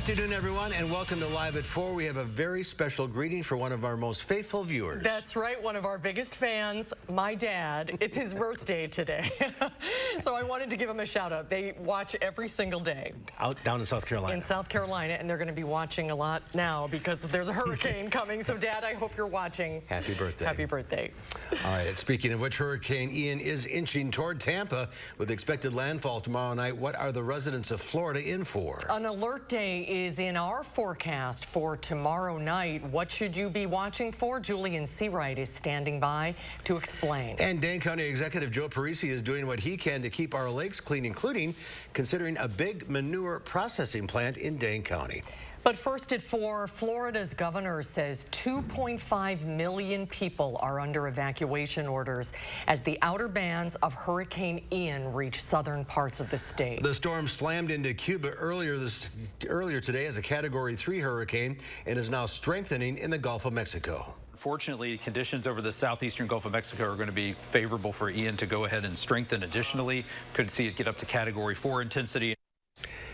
afternoon, everyone, and welcome to Live at 4. We have a very special greeting for one of our most faithful viewers. That's right, one of our biggest fans, my dad. It's his birthday today. So I wanted to give him a shout out. They watch every single day. Down in South Carolina. In South Carolina, and they're going to be watching a lot now because there's a hurricane coming. So, Dad, I hope you're watching. Happy birthday. Happy birthday. All right, speaking of which, Hurricane Ian is inching toward Tampa with expected landfall tomorrow night. What are the residents of Florida in for? An alert day is in our forecast for tomorrow night. What should you be watching for? Julian Seawright is standing by to explain. And Dane County Executive Joe Parisi is doing what he can to keep our lakes clean, including considering a big manure processing plant in Dane County. But first at 4, Florida's governor says 2.5 million people are under evacuation orders as the outer bands of Hurricane Ian reach southern parts of the state. The storm slammed into Cuba earlier today as a Category 3 hurricane and is now strengthening in the Gulf of Mexico. Fortunately, conditions over the southeastern Gulf of Mexico are going to be favorable for Ian to go ahead and strengthen additionally. Could see it get up to Category 4 intensity.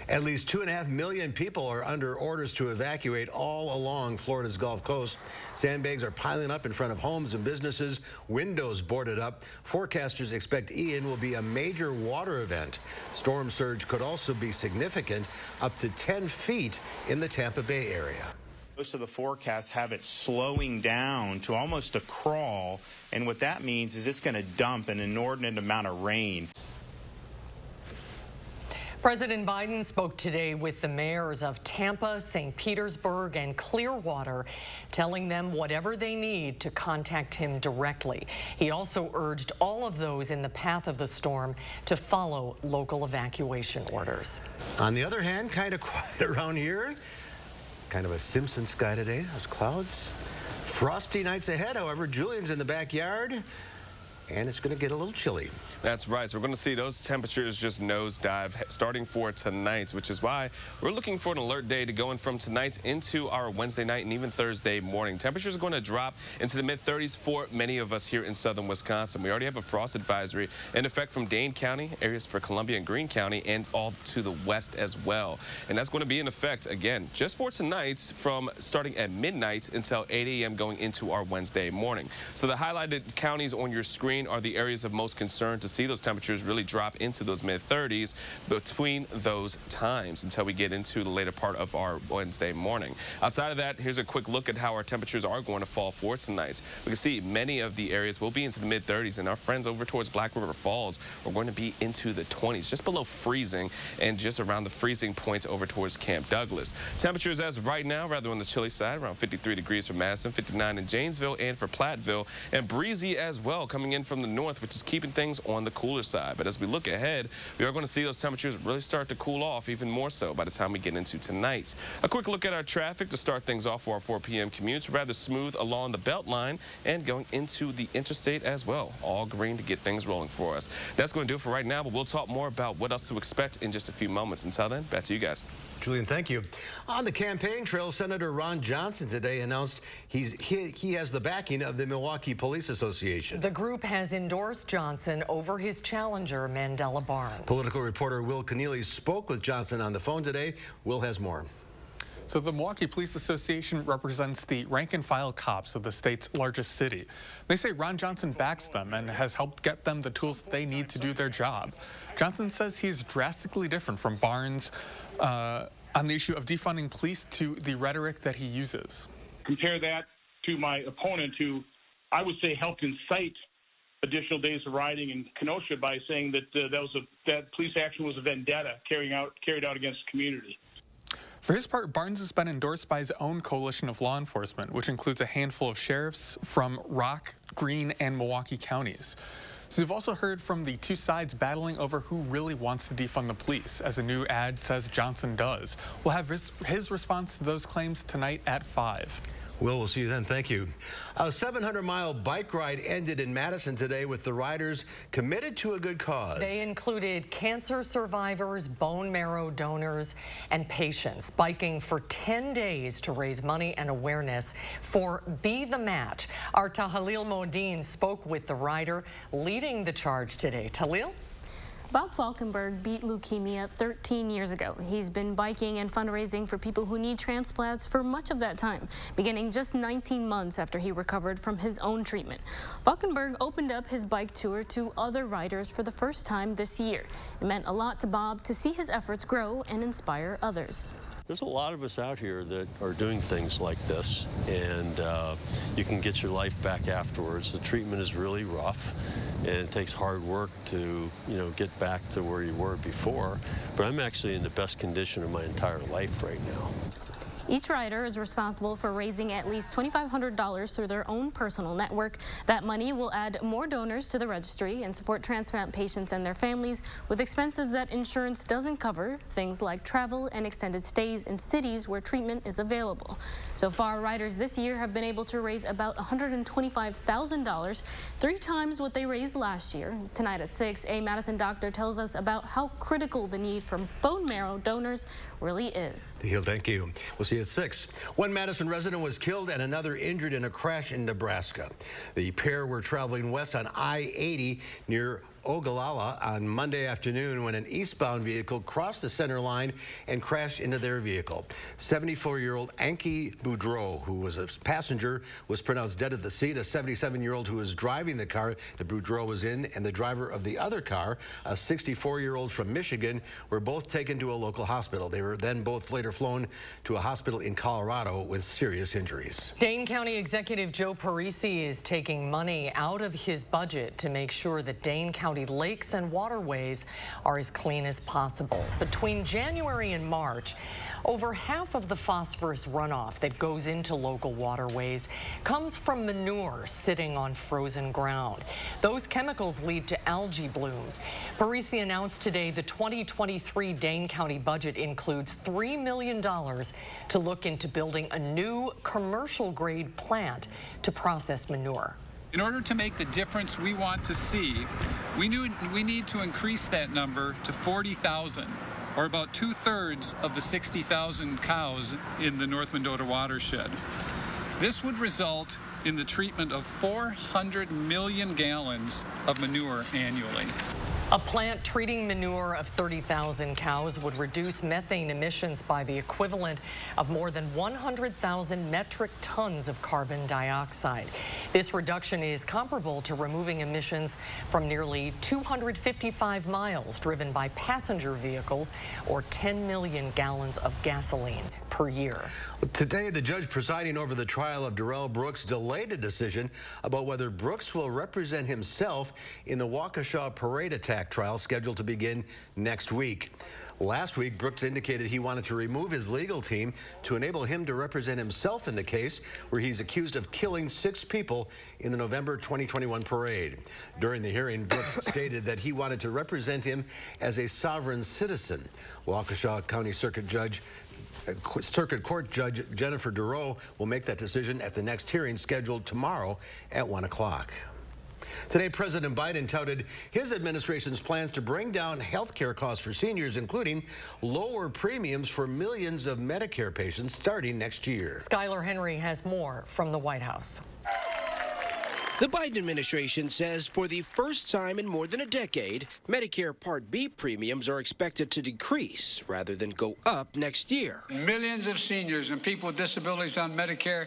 At least 2.5 million people are under orders to evacuate all along Florida's Gulf Coast. Sandbags are piling up in front of homes and businesses, windows boarded up. Forecasters expect Ian will be a major water event. Storm surge could also be significant, up to 10 feet in the Tampa Bay area. Most of the forecasts have it slowing down to almost a crawl, and what that means is it's going to dump an inordinate amount of rain. President Biden spoke today with the mayors of Tampa, St. Petersburg, and Clearwater, telling them whatever they need to contact him directly. He also urged all of those in the path of the storm to follow local evacuation orders. On the other hand, kind of quiet around here. Kind of a Simpson sky today. Those clouds. Frosty nights ahead, however. Julian's in the backyard, and it's going to get a little chilly. That's right. So we're going to see those temperatures just nosedive starting for tonight, which is why we're looking for an alert day to go in from tonight into our Wednesday night and even Thursday morning. Temperatures are going to drop into the mid-30s for many of us here in southern Wisconsin. We already have a frost advisory in effect from Dane County, areas for Columbia and Greene County, and all to the west as well. And that's going to be in effect, again, just for tonight from starting at midnight until 8 a.m. going into our Wednesday morning. So the highlighted counties on your screen are the areas of most concern to see those temperatures really drop into those mid-30s between those times until we get into the later part of our Wednesday morning. Outside of that, here's a quick look at how our temperatures are going to fall for tonight. We can see many of the areas will be into the mid-30s, and our friends over towards Black River Falls are going to be into the 20s, just below freezing and just around the freezing point over towards Camp Douglas. Temperatures as of right now, rather on the chilly side, around 53 degrees for Madison, 59 in Janesville and for Platteville, and breezy as well coming in from the north, which is keeping things on the cooler side. But as we look ahead, we are going to see those temperatures really start to cool off even more so by the time we get into tonight. A quick look at our traffic to start things off for our 4 p.m. commutes. Rather smooth along the belt line and going into the interstate as well. All green to get things rolling for us. That's going to do it for right now, but we'll talk more about what else to expect in just a few moments. Until then, back to you guys. Julian, thank you. On the campaign trail, Senator Ron Johnson today announced he has the backing of the Milwaukee Police Association. The group has endorsed Johnson over his challenger, Mandela Barnes. Political reporter Will Keneally spoke with Johnson on the phone today. Will has more. So the Milwaukee Police Association represents the rank-and-file cops of the state's largest city. They say Ron Johnson backs them and has helped get them the tools they need to do their job. Johnson says he's drastically different from Barnes on the issue of defunding police to the rhetoric that he uses. Compare that to my opponent, who I would say helped incite additional days of rioting in Kenosha by saying that that police action was a vendetta carried out against the community. For his part, Barnes has been endorsed by his own coalition of law enforcement, which includes a handful of sheriffs from Rock, Greene, and Milwaukee counties. So we've also heard from the two sides battling over who really wants to defund the police, as a new ad says Johnson does. We'll have his response to those claims tonight at 5. Will, we'll see you then. Thank you. A 700-mile bike ride ended in Madison today with the riders committed to a good cause. They included cancer survivors, bone marrow donors, and patients, biking for 10 days to raise money and awareness for Be the Match. Our Tahlil Modine spoke with the rider leading the charge today. Tahlil? Bob Falkenberg beat leukemia 13 years ago. He's been biking and fundraising for people who need transplants for much of that time, beginning just 19 months after he recovered from his own treatment. Falkenberg opened up his bike tour to other riders for the first time this year. It meant a lot to Bob to see his efforts grow and inspire others. There's a lot of us out here that are doing things like this, and you can get your life back afterwards. The treatment is really rough, and it takes hard work to, get back to where you were before. But I'm actually in the best condition of my entire life right now. Each rider is responsible for raising at least $2,500 through their own personal network. That money will add more donors to the registry and support transplant patients and their families with expenses that insurance doesn't cover, things like travel and extended stays in cities where treatment is available. So far, riders this year have been able to raise about $125,000, 3 times what they raised last year. Tonight at 6, a Madison doctor tells us about how critical the need for bone marrow donors really is. Thank you. We'll see you at 6. One Madison resident was killed and another injured in a crash in Nebraska. The pair were traveling west on I-80 near Ogallala on Monday afternoon when an eastbound vehicle crossed the center line and crashed into their vehicle. 74-year-old Anki Boudreau, who was a passenger, was pronounced dead at the scene. A 77-year-old who was driving the car that Boudreau was in and the driver of the other car, a 64-year-old from Michigan, were both taken to a local hospital. They were then both later flown to a hospital in Colorado with serious injuries. Dane County Executive Joe Parisi is taking money out of his budget to make sure that Dane County lakes and waterways are as clean as possible. Between January and March, over half of the phosphorus runoff that goes into local waterways comes from manure sitting on frozen ground. Those chemicals lead to algae blooms. Parisi announced today the 2023 Dane County budget includes $3 million to look into building a new commercial-grade plant to process manure. In order to make the difference we want to see, we need to increase that number to 40,000, or about 2/3 of the 60,000 cows in the North Mendota watershed. This would result in the treatment of 400 million gallons of manure annually. A plant treating manure of 30,000 cows would reduce methane emissions by the equivalent of more than 100,000 metric tons of carbon dioxide. This reduction is comparable to removing emissions from nearly 255 miles driven by passenger vehicles or 10 million gallons of gasoline per year. Today, the judge presiding over the trial of Darrell Brooks delayed a decision about whether Brooks will represent himself in the Waukesha parade attack trial scheduled to begin next week. Last week, Brooks indicated he wanted to remove his legal team to enable him to represent himself in the case where he's accused of killing 6 people in the November 2021 parade. During the hearing, Brooks stated that he wanted to represent him as a sovereign citizen. Waukesha County Circuit Court Judge Jennifer Duro will make that decision at the next hearing scheduled tomorrow at 1 o'clock. Today, President Biden touted his administration's plans to bring down health care costs for seniors, including lower premiums for millions of Medicare patients starting next year. Skylar Henry has more from the White House. The Biden administration says for the first time in more than a decade, Medicare Part B premiums are expected to decrease rather than go up next year. Millions of seniors and people with disabilities on Medicare,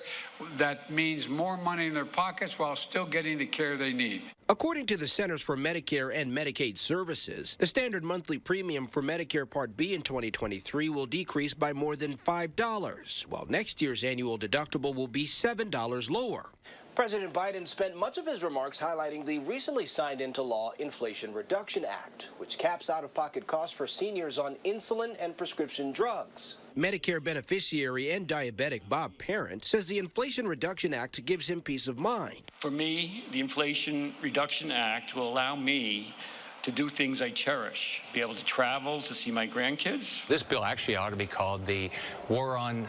that means more money in their pockets while still getting the care they need. According to the Centers for Medicare and Medicaid Services, the standard monthly premium for Medicare Part B in 2023 will decrease by more than $5, while next year's annual deductible will be $7 lower. President Biden spent much of his remarks highlighting the recently signed into law Inflation Reduction Act, which caps out-of-pocket costs for seniors on insulin and prescription drugs. Medicare beneficiary and diabetic Bob Parent says the Inflation Reduction Act gives him peace of mind. For me, the Inflation Reduction Act will allow me to do things I cherish, be able to travel, to see my grandkids. This bill actually ought to be called the War on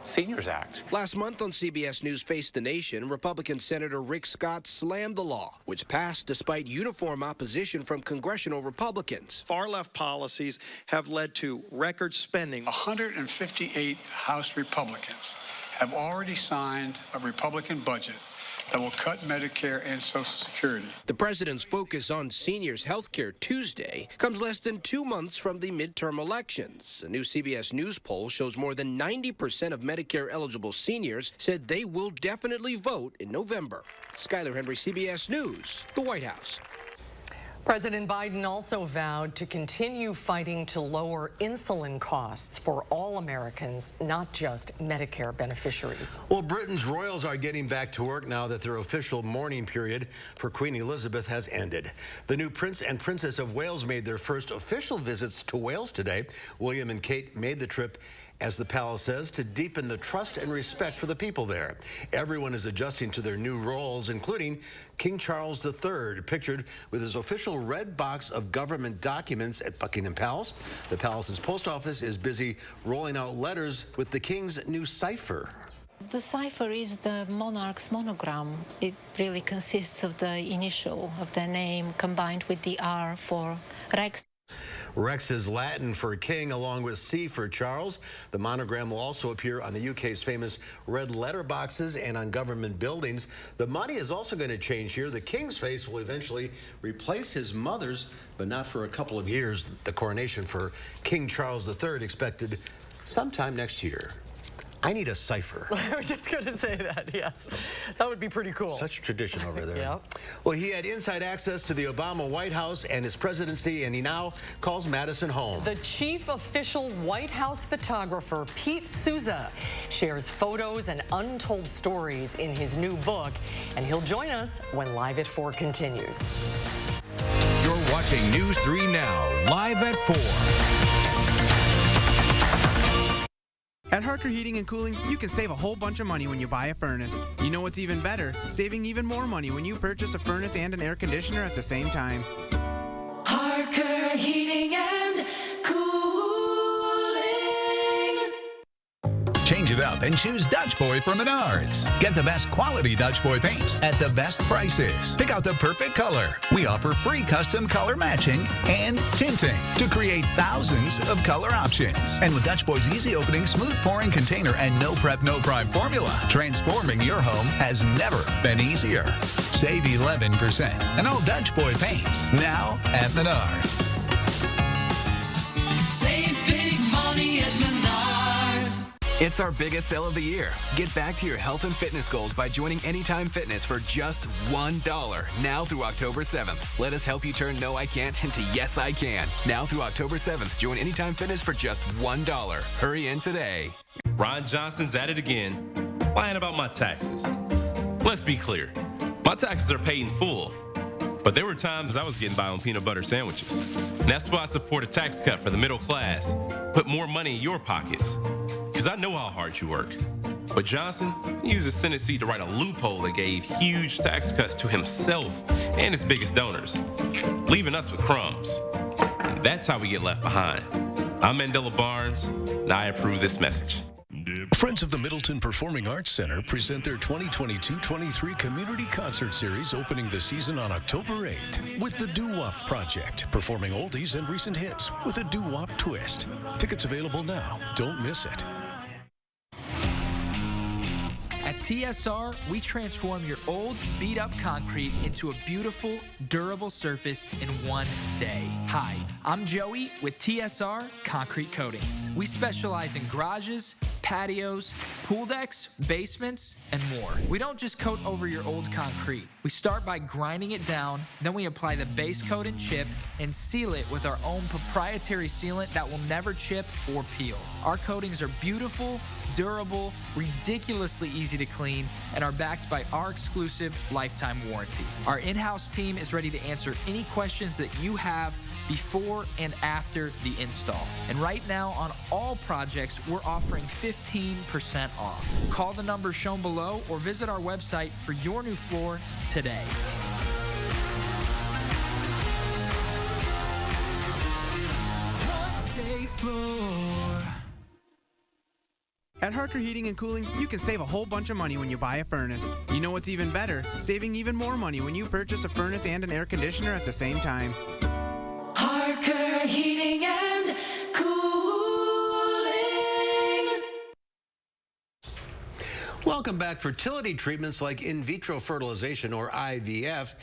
Seniors Act. Last month on CBS News Face the Nation, Republican Senator Rick Scott slammed the law, which passed despite uniform opposition from congressional Republicans. Far-left policies have led to record spending. 158 House Republicans have already signed a Republican budget that will cut Medicare and Social Security. The president's focus on seniors' health care Tuesday comes less than 2 months from the midterm elections. A new CBS News poll shows more than 90% of Medicare-eligible seniors said they will definitely vote in November. Skyler Henry, CBS News, the White House. President Biden also vowed to continue fighting to lower insulin costs for all Americans, not just Medicare beneficiaries. Well, Britain's royals are getting back to work now that their official mourning period for Queen Elizabeth has ended. The new Prince and Princess of Wales made their first official visits to Wales today. William and Kate made the trip, as the palace says, to deepen the trust and respect for the people there. Everyone is adjusting to their new roles, including King Charles III, pictured with his official red box of government documents at Buckingham Palace. The palace's post office is busy rolling out letters with the king's new cipher. The cipher is the monarch's monogram. It really consists of the initial of their name combined with the R for Rex. Rex is Latin for king, along with C for Charles. The monogram will also appear on the UK's famous red letter boxes and on government buildings. The money is also going to change here. The king's face will eventually replace his mother's, but not for a couple of years. The coronation for King Charles III expected sometime next year. I need a cipher. I was just going to say that, yes. That would be pretty cool. Such tradition over there. Yeah. Well, he had inside access to the Obama White House and his presidency, and he now calls Madison home. The chief official White House photographer, Pete Souza, shares photos and untold stories in his new book, and he'll join us when Live at 4 continues. You're watching News 3 Now, Live at 4. At Harker Heating and Cooling, you can save a whole bunch of money when you buy a furnace. You know what's even better? Saving even more money when you purchase a furnace and an air conditioner at the same time. Harker Heating and Cooling. Change it up and choose Dutch Boy from Menards. Get the best quality Dutch Boy paints at the best prices. Pick out the perfect color. We offer free custom color matching and tinting to create thousands of color options. And with Dutch Boy's easy opening, smooth pouring container, and no prep, no prime formula, transforming your home has never been easier. Save 11% on all Dutch Boy paints now at Menards. Save big money at Menards. It's our biggest sale of the year. Get back to your health and fitness goals by joining Anytime Fitness for just $1 now through October 7th. Let us help you turn no I can't into yes I can. Now through October 7th, join Anytime Fitness for just $1. Hurry in today. Ron Johnson's at it again, lying about my taxes. Let's be clear, my taxes are paid in full, but there were times I was getting by on peanut butter sandwiches. And that's why I support a tax cut for the middle class. Put more money in your pockets. Because I know how hard you work. But Johnson used his Senate seat to write a loophole that gave huge tax cuts to himself and his biggest donors, leaving us with crumbs. And that's how we get left behind. I'm Mandela Barnes, and I approve this message. Friends of the Middleton Performing Arts Center present their 2022-23 Community Concert Series opening the season on October 8th with the Doo-Wop Project, performing oldies and recent hits with a doo-wop twist. Tickets available now. Don't miss it. At TSR, we transform your old, beat-up concrete into a beautiful, durable surface in one day. Hi, I'm Joey with TSR Concrete Coatings. We specialize in garages, patios, pool decks, basements, and more. We don't just coat over your old concrete. We start by grinding it down, then we apply the base coat and chip and seal it with our own proprietary sealant that will never chip or peel. Our coatings are beautiful, durable, ridiculously easy to clean, and are backed by our exclusive lifetime warranty. Our in-house team is ready to answer any questions that you have before and after the install. And right now on all projects, we're offering 15% off. Call the number shown below or visit our website for your new floor today. One-day floor. At Harker Heating and Cooling, you can save a whole bunch of money when you buy a furnace. You know what's even better? Saving even more money when you purchase a furnace and an air conditioner at the same time. Harker Heating and Cooling. Welcome back. Fertility treatments like in vitro fertilization, or IVF,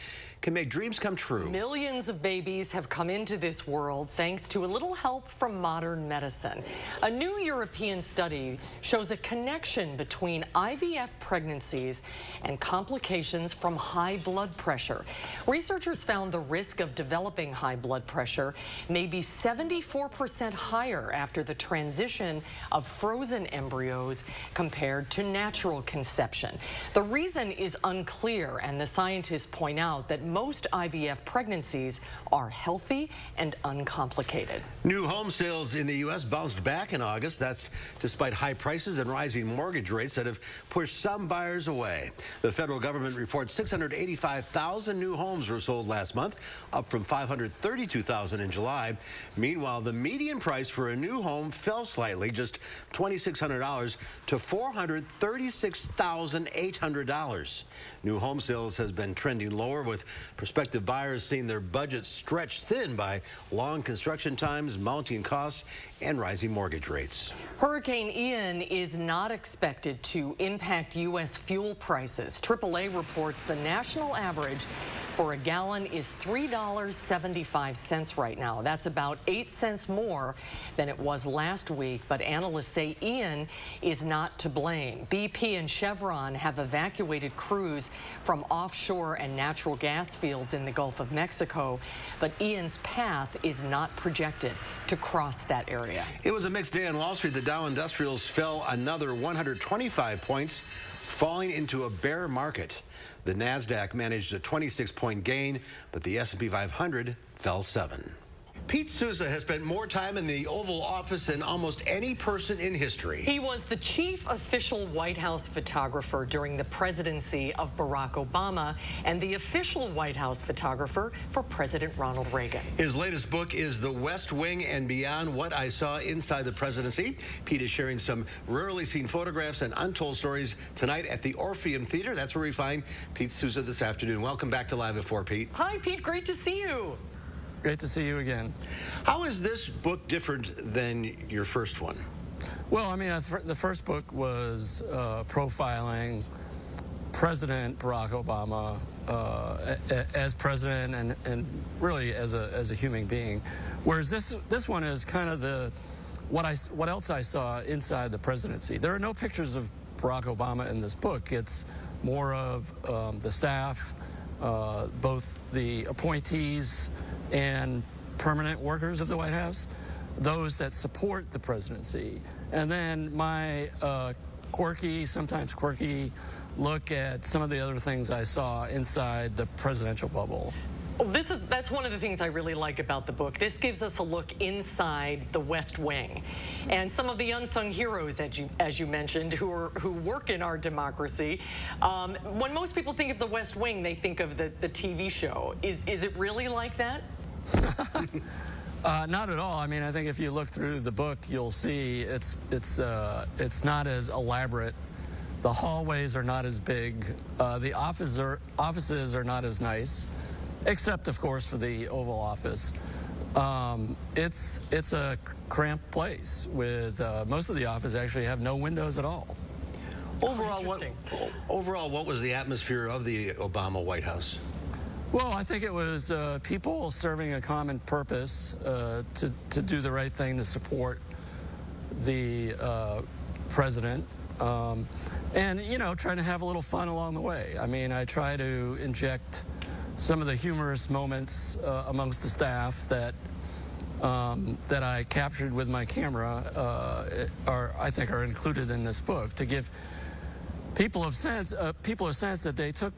can make dreams come true. Millions of babies have come into this world thanks to a little help from modern medicine. A new European study shows a connection between IVF pregnancies and complications from high blood pressure. Researchers found the risk of developing high blood pressure may be 74% higher after the transition of frozen embryos compared to natural conception. The reason is unclear, and the scientists point out that most IVF pregnancies are healthy and uncomplicated. New home sales in the U.S. bounced back in August. That's despite high prices and rising mortgage rates that have pushed some buyers away. The federal government reports 685,000 new homes were sold last month, up from 532,000 in July. Meanwhile, the median price for a new home fell slightly, just $2,600 to $436,800. New home sales has been trending lower, with prospective buyers seeing their budgets stretched thin by long construction times, mounting costs, and rising mortgage rates. Hurricane Ian is not expected to impact U.S. fuel prices. AAA reports the national average for a gallon is $3.75 right now. That's about 8 cents more than it was last week, but analysts say Ian is not to blame. BP and Chevron have evacuated crews from offshore and natural gas fields in the Gulf of Mexico, but Ian's path is not projected to cross that area. It was a mixed day on Wall Street. The Dow Industrials fell another 125 points, falling into a bear market. The Nasdaq managed a 26-point gain, but the S&P 500 fell 7. Pete Souza has spent more time in the Oval Office than almost any person in history. He was the chief official White House photographer during the presidency of Barack Obama and the official White House photographer for President Ronald Reagan. His latest book is The West Wing and Beyond: What I Saw Inside the Presidency. Pete is sharing some rarely seen photographs and untold stories tonight at the Orpheum Theater. That's where we find Pete Souza this afternoon. Welcome back to Live at 4, Pete. Hi, Pete. Great to see you. Great to see you again. How is this book different than your first one? Well, I mean, the first book was profiling President Barack Obama as president and really as a human being, whereas this one is kind of what else I saw inside the presidency. There are no pictures of Barack Obama in this book. It's more of the staff, both the appointees and permanent workers of the White House, those that support the presidency, and then my sometimes quirky look at some of the other things I saw inside the presidential bubble. Well, that's one of the things I really like about the book. This gives us a look inside the West Wing and some of the unsung heroes, as you mentioned, who work in our democracy. When most people think of the West Wing, they think of the TV show. Is it really like that? Not at all. I mean, I think if you look through the book, you'll see it's not as elaborate. The hallways are not as big. The offices are not as nice, except of course for the Oval Office. It's a cramped place with most of the office actually have no windows at all. Overall, what was the atmosphere of the Obama White House? Well, I think it was people serving a common purpose to do the right thing, to support the president, and, you know, trying to have a little fun along the way. I mean, I try to inject some of the humorous moments amongst the staff that I captured with my camera I think are included in this book to give people a sense that they took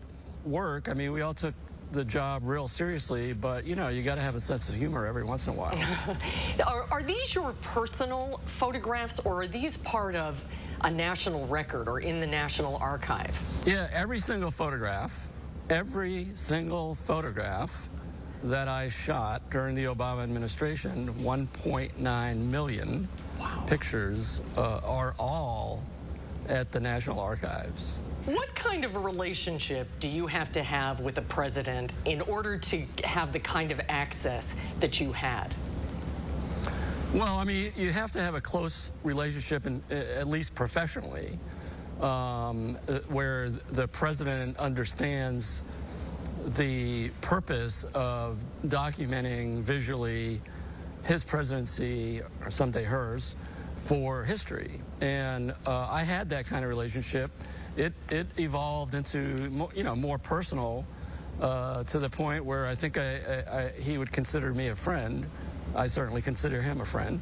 work. I mean, we all took the job real seriously, but you know, you got to have a sense of humor every once in a while. Are these your personal photographs, or are these part of a national record or in the National Archive? Yeah, every single photograph that I shot during the Obama administration, 1.9 million pictures, are all at the National Archives. What kind of a relationship do you have to have with a president in order to have the kind of access that you had? Well, I mean, you have to have a close relationship, at least professionally. where the president understands the purpose of documenting visually his presidency, or someday hers, for history. And I had that kind of relationship. It evolved into more personal, to the point where I think he would consider me a friend. I certainly consider him a friend.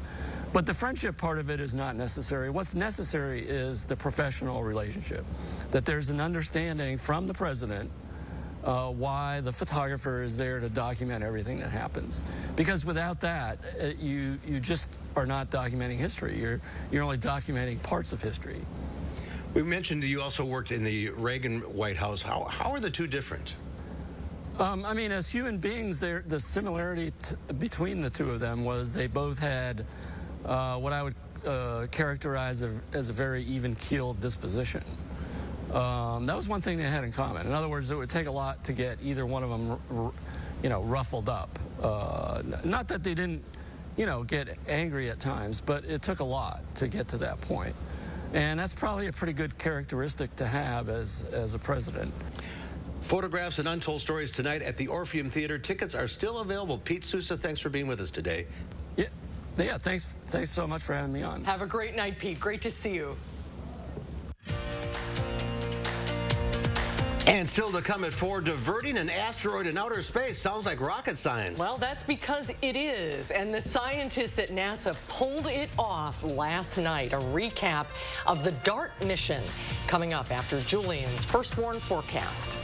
But the friendship part of it is not necessary. What's necessary is the professional relationship, that there's an understanding from the president why the photographer is there to document everything that happens. Because without that, you just are not documenting history. You're only documenting parts of history. We mentioned you also worked in the Reagan White House. How are the two different? I mean, as human beings, the similarity between the two of them was they both had what I would characterize as a very even-keeled disposition. That was one thing they had in common. In other words, it would take a lot to get either one of them, ruffled up. Not that they didn't, get angry at times, but it took a lot to get to that point. And that's probably a pretty good characteristic to have as a president. Photographs and untold stories tonight at the Orpheum Theater. Tickets are still available. Pete Sousa, thanks for being with us today. Yeah, thanks so much for having me on. Have a great night, Pete. Great to see you. And still to come at 4, diverting an asteroid in outer space. Sounds like rocket science. Well, that's because it is. And the scientists at NASA pulled it off last night. A recap of the DART mission coming up after Julian's First Warn forecast.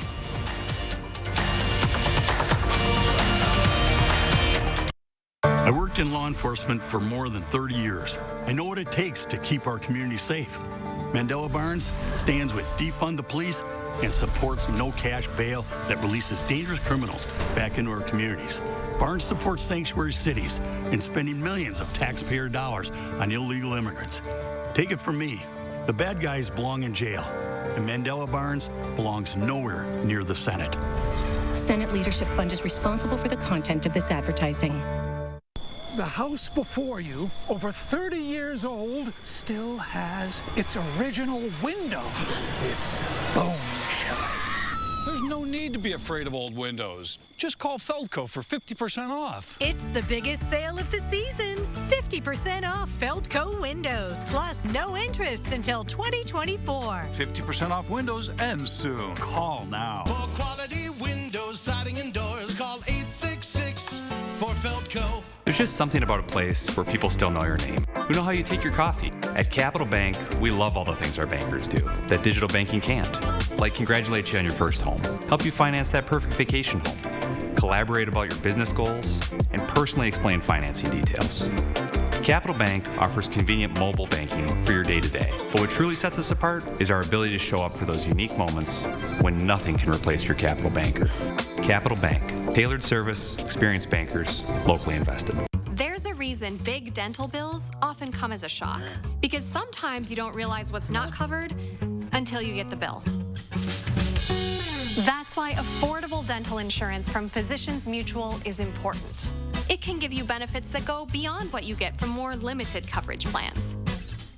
I worked in law enforcement for more than 30 years. I know what it takes to keep our community safe. Mandela Barnes stands with Defund the Police and supports no cash bail that releases dangerous criminals back into our communities. Barnes supports sanctuary cities and spending millions of taxpayer dollars on illegal immigrants. Take it from me, the bad guys belong in jail, and Mandela Barnes belongs nowhere near the Senate. Senate Leadership Fund is responsible for the content of this advertising. The house before you, over 30 years old, still has its original windows. It's bone chilling. There's no need to be afraid of old windows. Just call Feldco for 50% off. It's the biggest sale of the season. 50% off Feldco windows, plus no interest until 2024. 50% off windows ends soon. Call now. For quality windows, siding, and doors, call 866 for Feldco. There's just something about a place where people still know your name, who know how you take your coffee. At Capital Bank, we love all the things our bankers do that digital banking can't. Like congratulate you on your first home, help you finance that perfect vacation home, collaborate about your business goals, and personally explain financing details. Capital Bank offers convenient mobile banking for your day-to-day. But what truly sets us apart is our ability to show up for those unique moments when nothing can replace your Capital Banker. Capital Bank, tailored service, experienced bankers, locally invested. There's a reason big dental bills often come as a shock, because sometimes you don't realize what's not covered until you get the bill. That's why affordable dental insurance from Physicians Mutual is important. It can give you benefits that go beyond what you get from more limited coverage plans.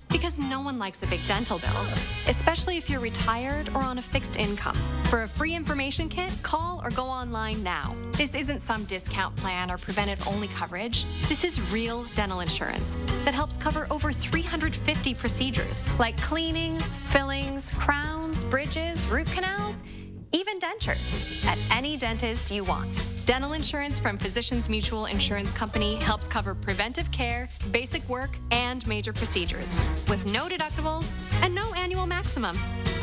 Because no one likes a big dental bill, especially if you're retired or on a fixed income. For a free information kit, call or go online now. This isn't some discount plan or preventive-only coverage. This is real dental insurance that helps cover over 350 procedures, like cleanings, fillings, crowns, bridges, root canals, even dentures, at any dentist you want. Dental insurance from Physicians Mutual Insurance Company helps cover preventive care, basic work, and major procedures, with no deductibles and no annual maximum.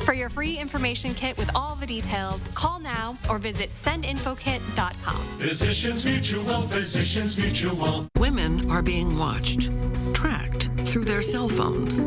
For your free information kit with all the details, call now or visit sendinfokit.com. Physicians Mutual, Physicians Mutual. Women are being watched, tracked through their cell phones.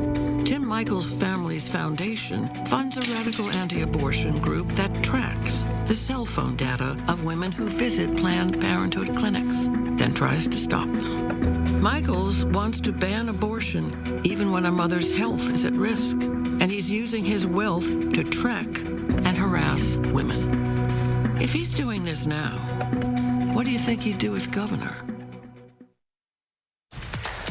Tim Michaels Families Foundation funds a radical anti-abortion group that tracks the cell phone data of women who visit Planned Parenthood clinics, then tries to stop them. Michaels wants to ban abortion even when a mother's health is at risk, and he's using his wealth to track and harass women. If he's doing this now, what do you think he'd do as governor?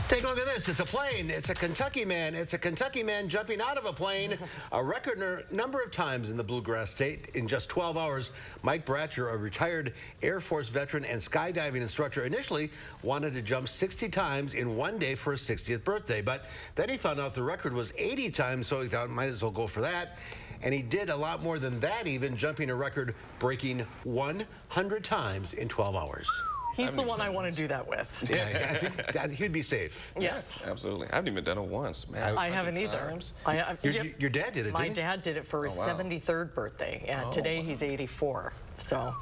Take a look at this. this. It's a plane. It's a Kentucky man. It's a Kentucky man jumping out of a plane a record number of times in the Bluegrass State in just 12 hours. Mike Bratcher, a retired Air Force veteran and skydiving instructor, initially wanted to jump 60 times in one day for his 60th birthday. But then he found out the record was 80 times, so he thought might as well go for that. And he did a lot more than that, even jumping a record-breaking 100 times in 12 hours. He's the one I want to do that with. Yeah, I think that he'd be safe. Yes. Yeah, absolutely. I haven't even done it once, man. I haven't either. Your dad did it, My didn't he? dad did it for his 73rd birthday, and today he's 84. So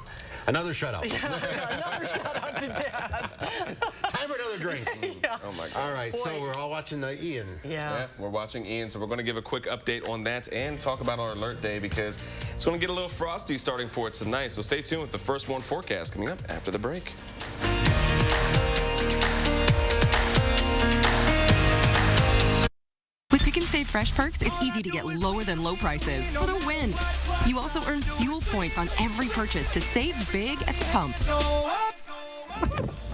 another shout out. Yeah, another shout out to Dad. Time for another drink. Yeah. Oh my God. All right, so we're all watching Ian. Yeah, we're watching Ian, so we're going to give a quick update on that and talk about our alert day because it's going to get a little frosty starting for it tonight. So stay tuned with the first one forecast coming up after the break. With Pick and Save Fresh Perks, it's easy to get lower than low prices for the win. You also earn fuel points on every purchase to save big at the pump.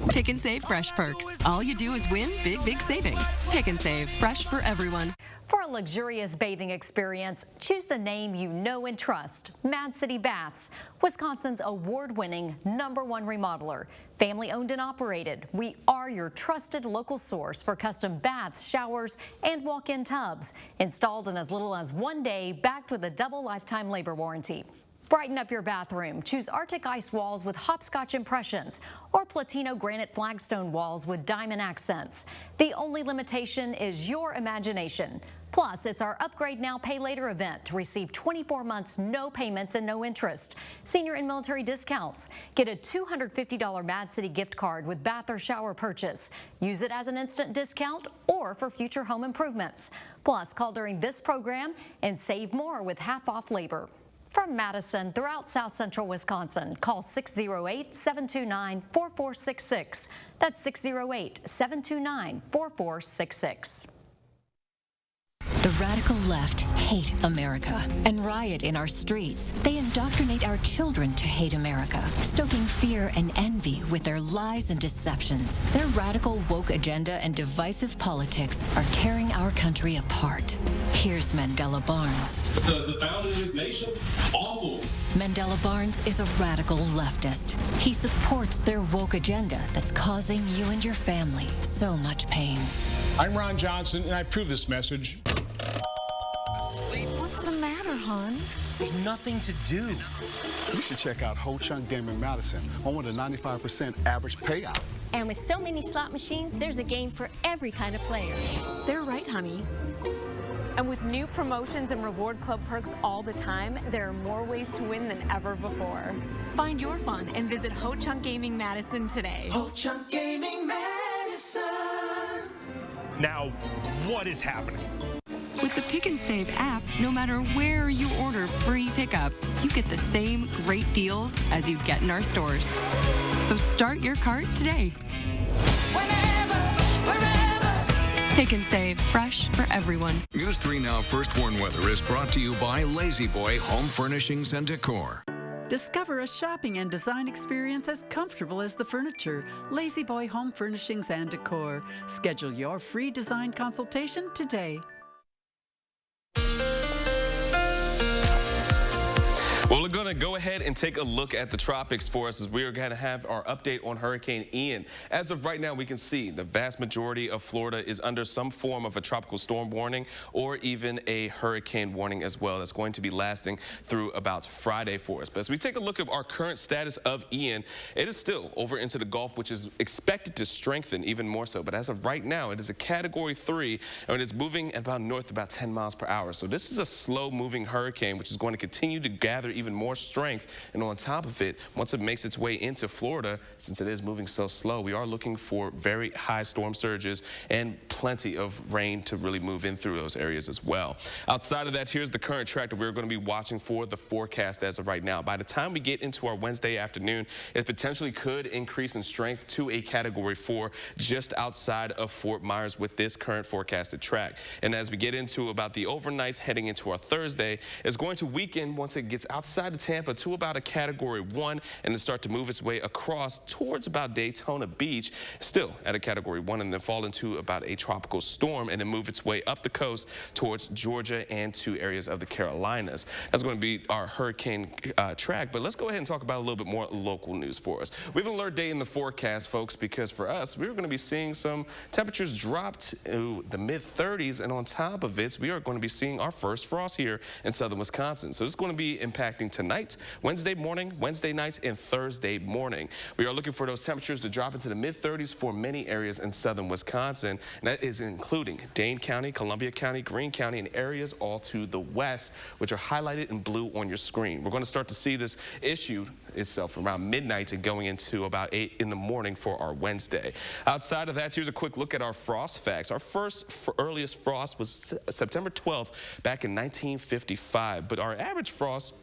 Pick and Save Fresh Perks. All you do is win big, big savings. Pick and Save. Fresh for everyone. For a luxurious bathing experience, choose the name you know and trust, Mad City Baths, Wisconsin's award-winning #1 remodeler. Family-owned and operated, we are your trusted local source for custom baths, showers, and walk-in tubs. Installed in as little as 1 day, backed with a double lifetime labor warranty. Brighten up your bathroom. Choose Arctic Ice walls with hopscotch impressions or Platino granite flagstone walls with diamond accents. The only limitation is your imagination. Plus, it's our Upgrade Now, Pay Later event to receive 24 months, no payments and no interest. Senior and military discounts. Get a $250 Mad City gift card with bath or shower purchase. Use it as an instant discount or for future home improvements. Plus, call during this program and save more with half-off labor. From Madison throughout South Central Wisconsin, call 608-729-4466. That's 608-729-4466. The radical left hate America and riot in our streets. They indoctrinate our children to hate America, stoking fear and envy with their lies and deceptions. Their radical woke agenda and divisive politics are tearing our country apart. Here's Mandela Barnes. The founder of this nation, awful. Mandela Barnes is a radical leftist. He supports their woke agenda that's causing you and your family so much pain. I'm Ron Johnson, and I approve this message. What's the matter, hon? There's nothing to do. You should check out Ho Chunk Gaming Madison, home with a 95% average payout. And with so many slot machines, there's a game for every kind of player. They're right, honey. And with new promotions and reward club perks all the time, there are more ways to win than ever before. Find your fun and visit Ho Chunk Gaming Madison today. Ho Chunk Gaming Madison. Now, what is happening? With the Pick and Save app, no matter where you order free pickup, you get the same great deals as you get in our stores. So start your cart today. Pick and Save, fresh for everyone. News 3 Now First Warn Weather is brought to you by Lazy Boy Home Furnishings and Decor. Discover a shopping and design experience as comfortable as the furniture. Lazy Boy Home Furnishings and Decor. Schedule your free design consultation today. Well, we're going to go ahead and take a look at the tropics for us as we are going to have our update on Hurricane Ian. As of right now, we can see the vast majority of Florida is under some form of a tropical storm warning or even a hurricane warning as well. That's going to be lasting through about Friday for us. But as we take a look at our current status of Ian, it is still over into the Gulf, which is expected to strengthen even more so. But as of right now, it is a Category 3, and it's moving about north about 10 miles per hour. So this is a slow-moving hurricane, which is going to continue to gather even more strength. And on top of it, once it makes its way into Florida, since it is moving so slow, we are looking for very high storm surges and plenty of rain to really move in through those areas as well. Outside of that, here's the current track that we're going to be watching for the forecast as of right now. By the time we get into our Wednesday afternoon, it potentially could increase in strength to a Category 4 just outside of Fort Myers with this current forecasted track. And as we get into about the overnights heading into our Thursday, it's going to weaken once it gets outside outside of Tampa to about a Category 1 and then start to move its way across towards about Daytona Beach, still at a Category 1, and then fall into about a tropical storm and then move its way up the coast towards Georgia and to areas of the Carolinas. That's going to be our hurricane track, but let's go ahead and talk about a little bit more local news for us. We have an alert day in the forecast, folks, because for us, we're going to be seeing some temperatures drop to the mid-30s, and on top of it, we are going to be seeing our first frost here in southern Wisconsin. So it's going to be impacting tonight, Wednesday morning, Wednesday night, and Thursday morning. We are looking for those temperatures to drop into the mid-30s for many areas in southern Wisconsin, and that is including Dane County, Columbia County, Greene County, and areas all to the west, which are highlighted in blue on your screen. We're going to start to see this issue itself around midnight and going into about 8 in the morning for our Wednesday. Outside of that, here's a quick look at our frost facts. Our earliest frost was September 12th back in 1955, but our average frost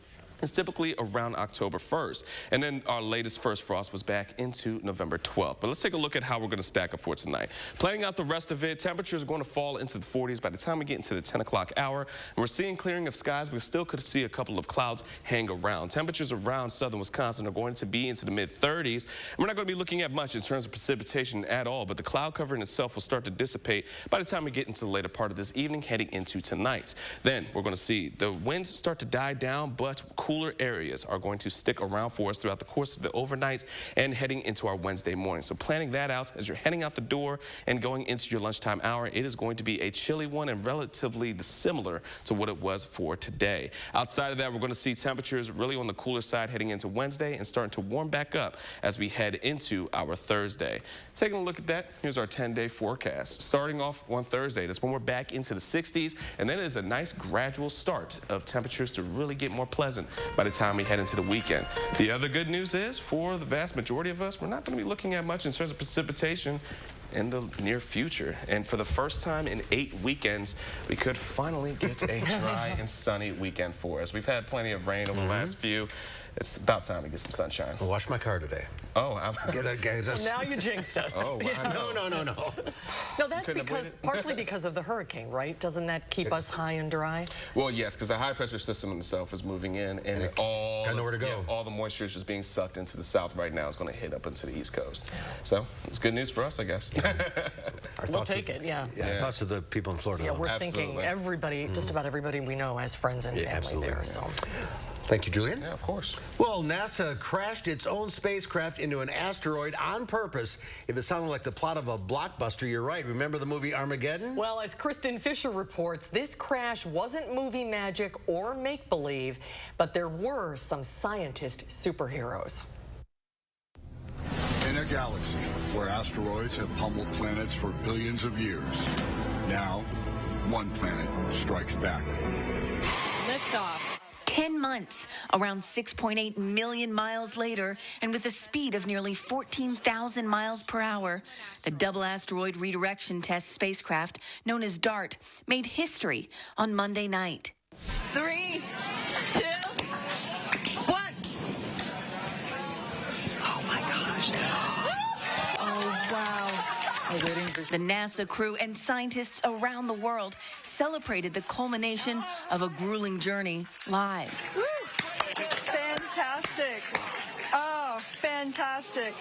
is typically around October 1st. And then our latest first frost was back into November 12th. But let's take a look at how we're going to stack up for tonight. Planning out the rest of it, temperatures are going to fall into the 40s by the time we get into the 10 o'clock hour. And we're seeing clearing of skies, but we still could see a couple of clouds hang around. Temperatures around southern Wisconsin are going to be into the mid-30s. And we're not going to be looking at much in terms of precipitation at all, but the cloud cover in itself will start to dissipate by the time we get into the later part of this evening, heading into tonight. Then we're going to see the winds start to die down, but cooler areas are going to stick around for us throughout the course of the overnight and heading into our Wednesday morning. So planning that out as you're heading out the door and going into your lunchtime hour, it is going to be a chilly one and relatively similar to what it was for today. Outside of that, we're going to see temperatures really on the cooler side heading into Wednesday and starting to warm back up as we head into our Thursday. Taking a look at that, here's our 10-day forecast. Starting off on Thursday, that's when we're back into the 60s, and then it is a nice gradual start of temperatures to really get more pleasant by the time we head into the weekend. The other good news is, for the vast majority of us, we're not going to be looking at much in terms of precipitation in the near future. And for the first time in 8 weekends, we could finally get a dry and sunny weekend for us. We've had plenty of rain over the last few. It's about time to get some sunshine. I'll wash my car today. Oh, now you jinxed us. Oh, wow. Yeah. No. No, that's partially because of the hurricane, right? Doesn't that keep us high and dry? Well, yes, because the high pressure system itself is moving in, and all nowhere to go. Yeah, all the moisture is just being sucked into the south right now. It's going to hit up into the East Coast. So it's good news for us, I guess. We'll take it, yeah. Thoughts of the people in Florida. Yeah, we're thinking everybody, just about everybody we know has friends and family there. So. Thank you, Julian. Yeah, of course. Well, NASA crashed its own spacecraft into an asteroid on purpose. If it sounded like the plot of a blockbuster, you're right. Remember the movie Armageddon? Well, as Kristen Fisher reports, this crash wasn't movie magic or make-believe, but there were some scientist superheroes. In a galaxy where asteroids have pummeled planets for billions of years, now one planet strikes back. Liftoff. 10 months, around 6.8 million miles later, and with a speed of nearly 14,000 miles per hour, the double asteroid redirection test spacecraft, known as DART, made history on Monday night. 3, 2, 1. Oh my gosh. Oh, wow. The NASA crew and scientists around the world celebrated the culmination of a grueling journey live. Woo! Fantastic. Oh, fantastic.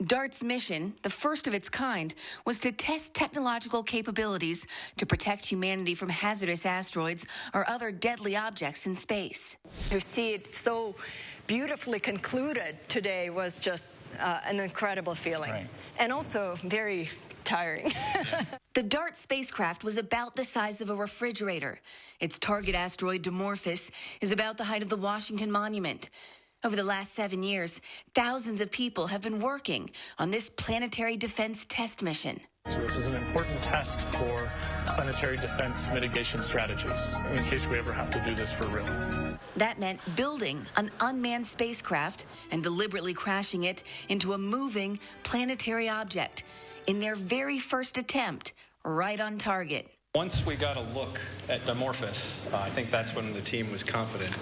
DART's mission, the first of its kind, was to test technological capabilities to protect humanity from hazardous asteroids or other deadly objects in space. To see it so beautifully concluded today was just an incredible feeling. Right. And also very tiring. The DART spacecraft was about the size of a refrigerator. Its target asteroid, Dimorphos, is about the height of the Washington Monument. Over the last 7 years, thousands of people have been working on this planetary defense test mission. So this is an important test for planetary defense mitigation strategies in case we ever have to do this for real. That meant building an unmanned spacecraft and deliberately crashing it into a moving planetary object in their very first attempt, right on target. Once we got a look at Dimorphos, I think that's when the team was confident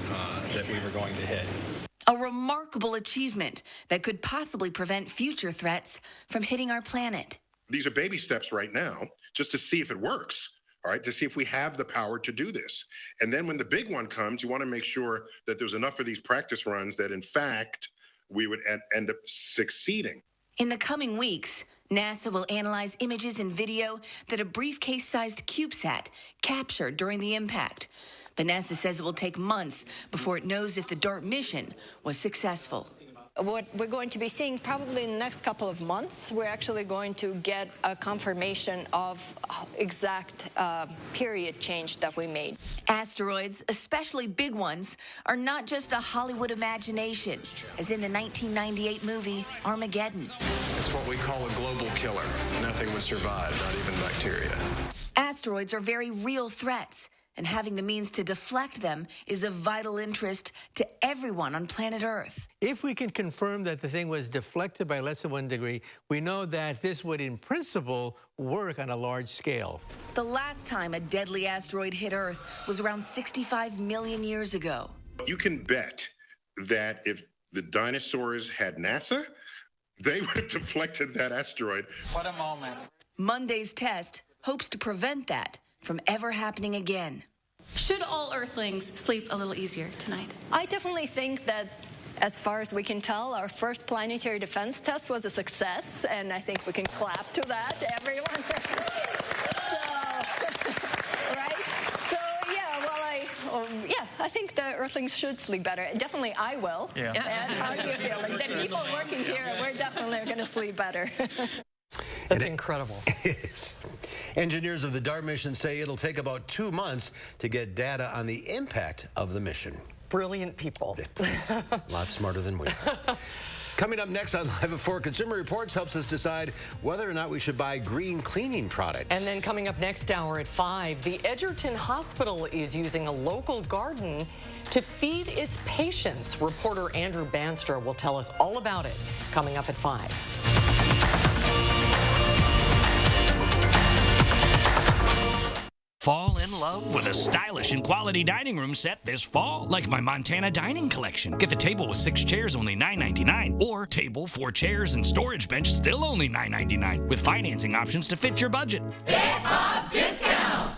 that we were going to hit. A remarkable achievement that could possibly prevent future threats from hitting our planet. These are baby steps right now, just to see if it works. all right, to see if we have the power to do this. And then when the big one comes, you want to make sure that there's enough of these practice runs that, in fact, we would end up succeeding. In the coming weeks, NASA will analyze images and video that a briefcase-sized CubeSat captured during the impact. But NASA says it will take months before it knows if the DART mission was successful. What we're going to be seeing probably in the next couple of months, we're actually going to get a confirmation of exact period change that we made. Asteroids, especially big ones, are not just a Hollywood imagination, as in the 1998 movie Armageddon. It's what we call a global killer. Nothing would survive, not even bacteria. Asteroids are very real threats, and having the means to deflect them is of vital interest to everyone on planet Earth. If we can confirm that the thing was deflected by less than 1 degree, we know that this would, in principle, work on a large scale. The last time a deadly asteroid hit Earth was around 65 million years ago. You can bet that if the dinosaurs had NASA, they would have deflected that asteroid. What a moment. Monday's test hopes to prevent that from ever happening again. Should all Earthlings sleep a little easier tonight? I definitely think that, as far as we can tell, our first planetary defense test was a success, and I think we can clap to that, everyone. I think the Earthlings should sleep better. Definitely I will. Yeah. And how do you feel? Like, the people working here, we're definitely going to sleep better. That's incredible. Engineers of the DART mission say it'll take about 2 months to get data on the impact of the mission. Brilliant people. A lot smarter than we are. Coming up next on Live at 4, Consumer Reports helps us decide whether or not we should buy green cleaning products. And then coming up next hour at 5, the Edgerton Hospital is using a local garden to feed its patients. Reporter Andrew Banstra will tell us all about it coming up at 5. Fall in love with a stylish and quality dining room set this fall, like my Montana Dining Collection. Get the table with 6 chairs, only $9.99, or table, 4 chairs, and storage bench, still only $9.99, with financing options to fit your budget. Get Boss discount!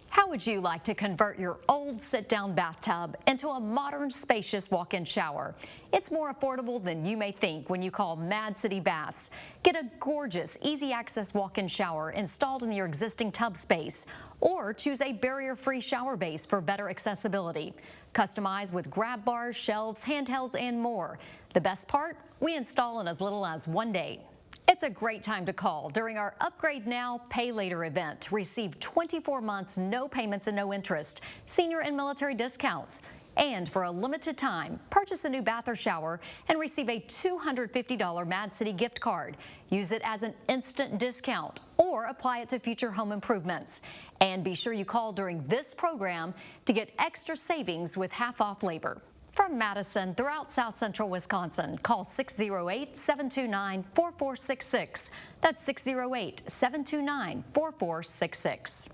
How would you like to convert your old sit-down bathtub into a modern, spacious walk-in shower? It's more affordable than you may think when you call Mad City Baths. Get a gorgeous, easy-access walk-in shower installed in your existing tub space, or choose a barrier-free shower base for better accessibility. Customize with grab bars, shelves, handhelds, and more. The best part? We install in as little as 1 day. It's a great time to call during our Upgrade Now, Pay Later event. Receive 24 months, no payments and no interest, senior and military discounts. And for a limited time, purchase a new bath or shower and receive a $250 Mad City gift card. Use it as an instant discount or apply it to future home improvements. And be sure you call during this program to get extra savings with half-off labor. From Madison throughout South Central Wisconsin, call 608-729-4466. That's 608-729-4466.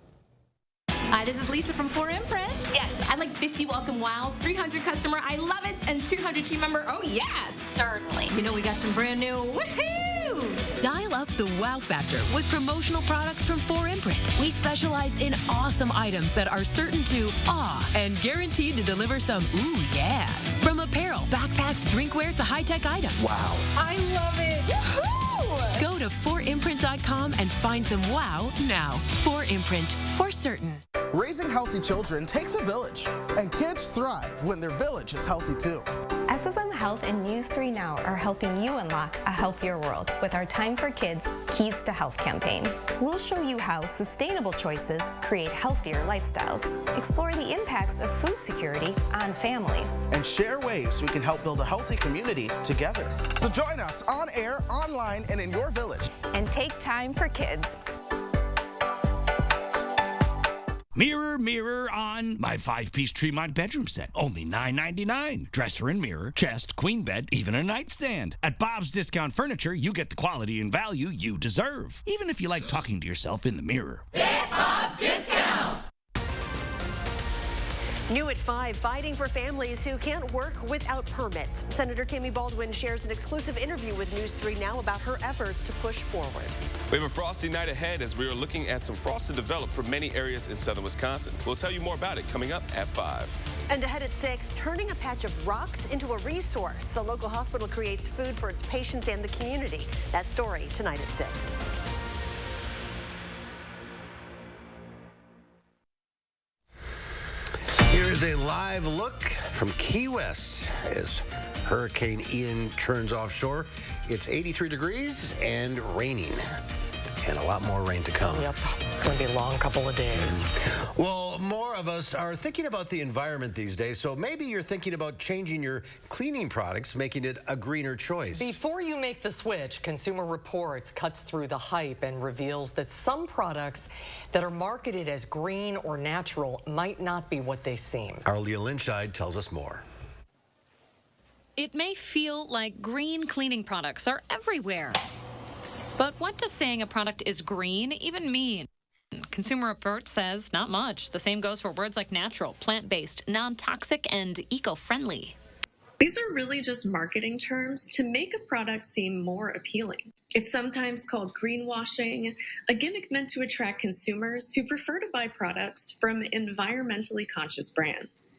Hi, this is Lisa from 4Imprint. Yes, I'd like 50 welcome wows, 300 customer I love it, and 200 team member. Oh yes, certainly. You know we got some brand new woohoos. Dial up the wow factor with promotional products from 4Imprint. We specialize in awesome items that are certain to awe and guaranteed to deliver some ooh yes. From apparel, backpacks, drinkware to high-tech items. Wow. I love it. Woohoo! Go to 4imprint.com and find some wow now. 4Imprint, for certain. Raising healthy children takes a village, and kids thrive when their village is healthy too. SSM Health and News 3 Now are helping you unlock a healthier world with our Time for Kids Keys to Health campaign. We'll show you how sustainable choices create healthier lifestyles, explore the impacts of food security on families, and share ways we can help build a healthy community together. So join us on air, online, and in your village. And take time for kids. Mirror, mirror on my 5-piece Tremont bedroom set. Only $9.99. Dresser and mirror, chest, queen bed, even a nightstand. At Bob's Discount Furniture, you get the quality and value you deserve, even if you like talking to yourself in the mirror. Get Bob's discount! New at 5, fighting for families who can't work without permits. Senator Tammy Baldwin shares an exclusive interview with News 3 Now about her efforts to push forward. We have a frosty night ahead as we are looking at some frost to develop for many areas in southern Wisconsin. We'll tell you more about it coming up at 5. And ahead at 6, turning a patch of rocks into a resource. A local hospital creates food for its patients and the community. That story tonight at 6. Here is a live look from Key West as Hurricane Ian turns offshore. It's 83 degrees and raining. And a lot more rain to come. Yep, it's going to be a long couple of days. Well, more of us are thinking about the environment these days, so maybe you're thinking about changing your cleaning products, making it a greener choice. Before you make the switch, Consumer Reports cuts through the hype and reveals that some products that are marketed as green or natural might not be what they seem. Our Leah Lynchide tells us more. It may feel like green cleaning products are everywhere. But what does saying a product is green even mean? Consumer Reports says not much. The same goes for words like natural, plant-based, non-toxic, and eco-friendly. These are really just marketing terms to make a product seem more appealing. It's sometimes called greenwashing, a gimmick meant to attract consumers who prefer to buy products from environmentally conscious brands.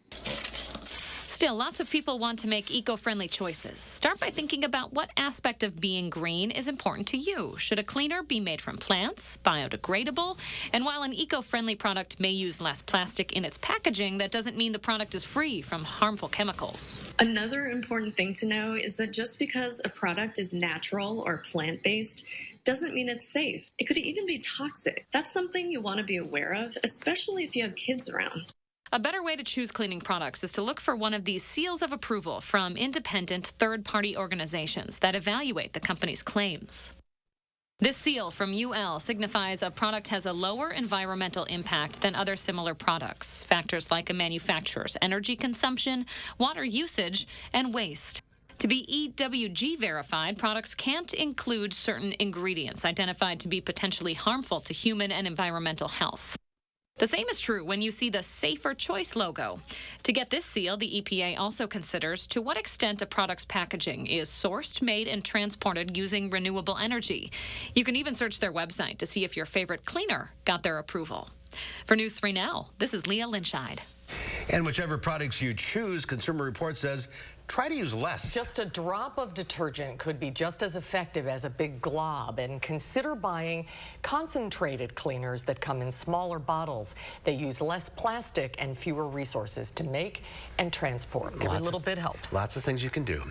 Still, lots of people want to make eco-friendly choices. Start by thinking about what aspect of being green is important to you. Should a cleaner be made from plants, biodegradable? And while an eco-friendly product may use less plastic in its packaging, that doesn't mean the product is free from harmful chemicals. Another important thing to know is that just because a product is natural or plant-based doesn't mean it's safe. It could even be toxic. That's something you want to be aware of, especially if you have kids around. A better way to choose cleaning products is to look for one of these seals of approval from independent third-party organizations that evaluate the company's claims. This seal from UL signifies a product has a lower environmental impact than other similar products. Factors like a manufacturer's energy consumption, water usage, and waste. To be EWG verified, products can't include certain ingredients identified to be potentially harmful to human and environmental health. The same is true when you see the Safer Choice logo. To get this seal, the EPA also considers to what extent a product's packaging is sourced, made, and transported using renewable energy. You can even search their website to see if your favorite cleaner got their approval. For News 3 Now, this is Leah Lynchide. And whichever products you choose, Consumer Reports says, try to use less. Just a drop of detergent could be just as effective as a big glob, and consider buying concentrated cleaners that come in smaller bottles. They use less plastic and fewer resources to make and transport. Every little bit helps. Lots of things you can do.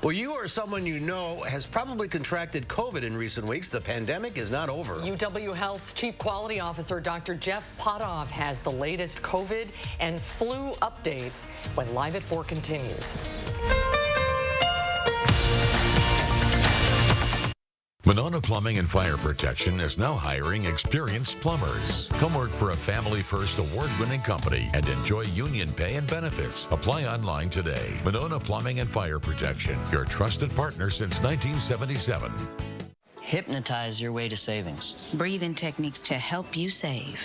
Well, you or someone you know has probably contracted COVID in recent weeks. The pandemic is not over. UW Health's Chief Quality Officer, Dr. Jeff Potoff, has the latest COVID and flu updates when Live at 4 continues. Monona Plumbing and Fire Protection is now hiring experienced plumbers. Come work for a family-first award-winning company and enjoy union pay and benefits. Apply online today. Monona Plumbing and Fire Protection, your trusted partner since 1977. Hypnotize your way to savings. Breathing techniques to help you save.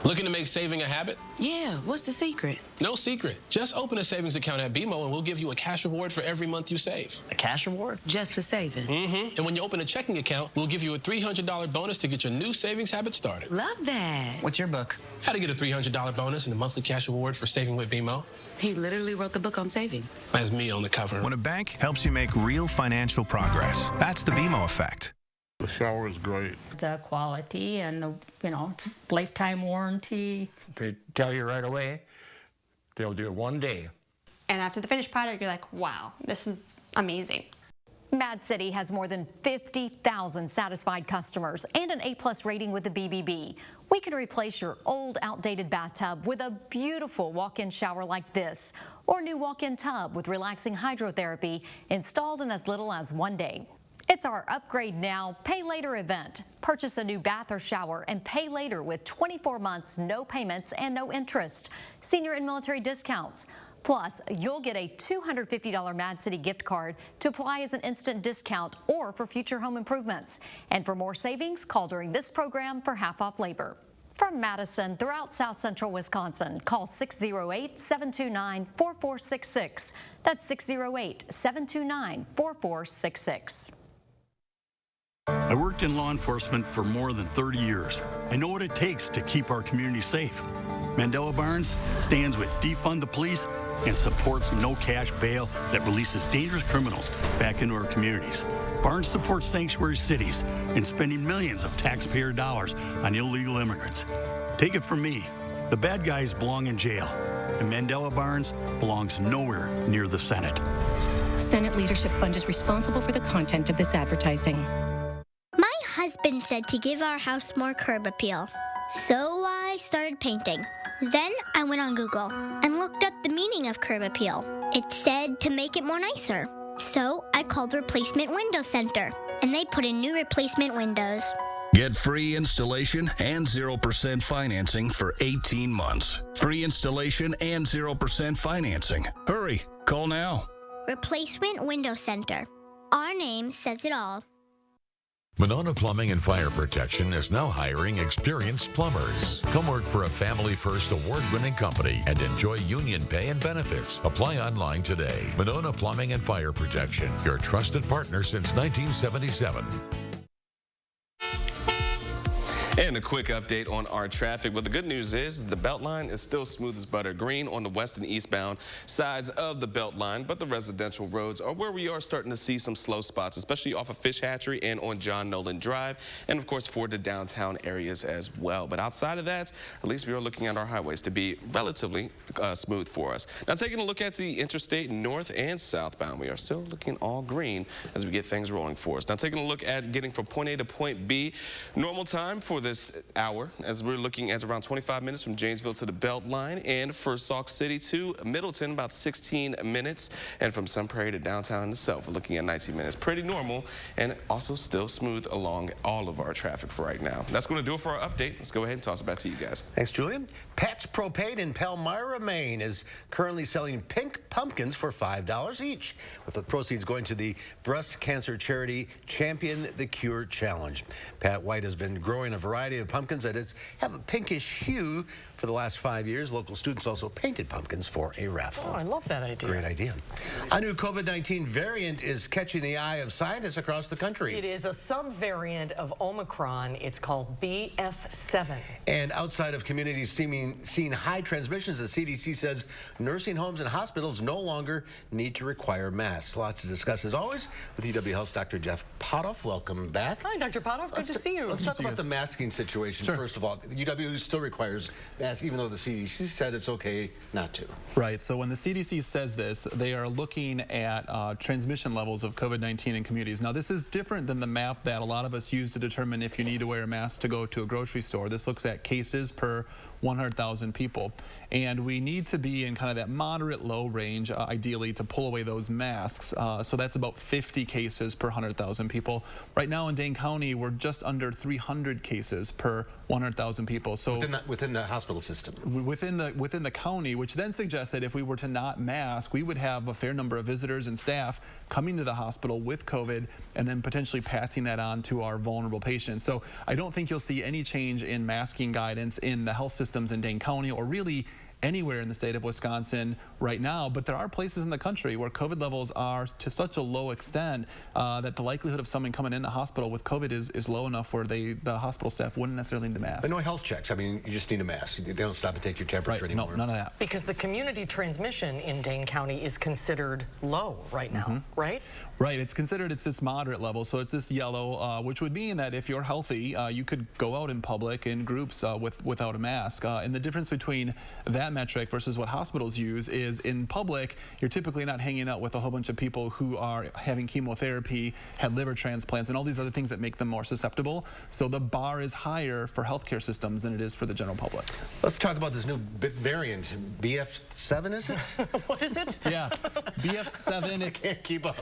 Looking to make saving a habit? Yeah, what's the secret? No secret. Just open a savings account at BMO and we'll give you a cash reward for every month you save. A cash reward? Just for saving? Mm-hmm. And when you open a checking account, we'll give you a $300 bonus to get your new savings habit started. Love that. What's your book? How to get a $300 bonus and a monthly cash reward for saving with BMO. He literally wrote the book on saving. That's me on the cover. When a bank helps you make real financial progress, that's the BMO effect. The shower is great. The quality and the, it's lifetime warranty. They tell you right away, they'll do it one day. And after the finished product, you're like, wow, this is amazing. Mad City has more than 50,000 satisfied customers and an A+ rating with the BBB. We can replace your old, outdated bathtub with a beautiful walk-in shower like this, or new walk-in tub with relaxing hydrotherapy installed in as little as 1 day. It's our Upgrade Now, Pay Later event. Purchase a new bath or shower and pay later with 24 months, no payments and no interest. Senior and military discounts. Plus, you'll get a $250 Mad City gift card to apply as an instant discount or for future home improvements. And for more savings, call during this program for half-off labor. From Madison throughout South Central Wisconsin, call 608-729-4466. That's 608-729-4466. I worked in law enforcement for more than 30 years. I know what it takes to keep our community safe. Mandela Barnes stands with Defund the Police and supports no cash bail that releases dangerous criminals back into our communities. Barnes supports sanctuary cities and spending millions of taxpayer dollars on illegal immigrants. Take it from me, the bad guys belong in jail, and Mandela Barnes belongs nowhere near the Senate. Senate Leadership Fund is responsible for the content of this advertising. My husband said to give our house more curb appeal, so I started painting. Then I went on Google and looked up the meaning of curb appeal. It said to make it more nicer. So I called Replacement Window Center, and they put in new replacement windows. Get free installation and 0% financing for 18 months. Free installation and 0% financing. Hurry, call now. Replacement Window Center. Our name says it all. Monona Plumbing and Fire Protection is now hiring experienced plumbers. Come work for a family-first award-winning company and enjoy union pay and benefits. Apply online today. Monona Plumbing and Fire Protection, your trusted partner since 1977. And a quick update on our traffic. Well, the good news is the Beltline is still smooth as butter. Green on the west and eastbound sides of the Beltline, but the residential roads are where we are starting to see some slow spots, especially off of Fish Hatchery and on John Nolan Drive, and of course for the downtown areas as well. But outside of that, at least we are looking at our highways to be relatively smooth for us. Now, taking a look at the interstate north and southbound, we are still looking all green as we get things rolling for us. Now, taking a look at getting from point A to point B, normal time for this hour as we're looking at around 25 minutes from Janesville to the Beltline, and for Sauk City to Middleton about 16 minutes, and from Sun Prairie to downtown itself we're looking at 19 minutes. Pretty normal and also still smooth along all of our traffic for right now. That's going to do it for our update. Let's go ahead and toss it back to you guys. Thanks, Julian. Pat's Propane in Palmyra, Maine is currently selling pink pumpkins for $5 each, with the proceeds going to the breast cancer charity Champion the Cure Challenge. Pat White has been growing a variety of pumpkins that have a pinkish hue for the last 5 years. Local students also painted pumpkins for a raffle. Oh, I love that idea. Great idea. A new COVID-19 variant is catching the eye of scientists across the country. It is a subvariant of Omicron. It's called BF7. And outside of communities seeing high transmissions, the CDC says nursing homes and hospitals no longer need to require masks. Lots to discuss as always with UW Health's Dr. Jeff Potoff. Welcome back. Hi, Dr. Potoff. Good to see you. Let's talk about the masking situation first of all. UW still requires masks, even though the CDC said it's okay not to. Right. So when the CDC says this, they are looking at transmission levels of COVID-19 in communities. Now, this is different than the map that a lot of us use to determine if you need to wear a mask to go to a grocery store. This looks at cases per 100,000 people. And we need to be in kind of that moderate low range, ideally, to pull away those masks. So that's about 50 cases per 100,000 people. Right now in Dane County, we're just under 300 cases per 100,000 people. So within the hospital system. Within the county, which then suggests that if we were to not mask, we would have a fair number of visitors and staff coming to the hospital with COVID and then potentially passing that on to our vulnerable patients. So I don't think you'll see any change in masking guidance in the health systems in Dane County or really anywhere in the state of Wisconsin right now, but there are places in the country where COVID levels are to such a low extent that the likelihood of someone coming into hospital with COVID is low enough where the hospital staff wouldn't necessarily need a mask. But no health checks. I mean, you just need a mask. They don't stop and take your temperature anymore. No, none of that. Because the community transmission in Dane County is considered low right now, right? Right, it's considered, it's this moderate level, so it's this yellow, which would mean that if you're healthy, you could go out in public in groups without a mask. And the difference between that metric versus what hospitals use is in public, you're typically not hanging out with a whole bunch of people who are having chemotherapy, had liver transplants, and all these other things that make them more susceptible. So the bar is higher for healthcare systems than it is for the general public. Let's talk about this new variant, BF7, is it? What is it? Yeah, BF7. I can't keep up.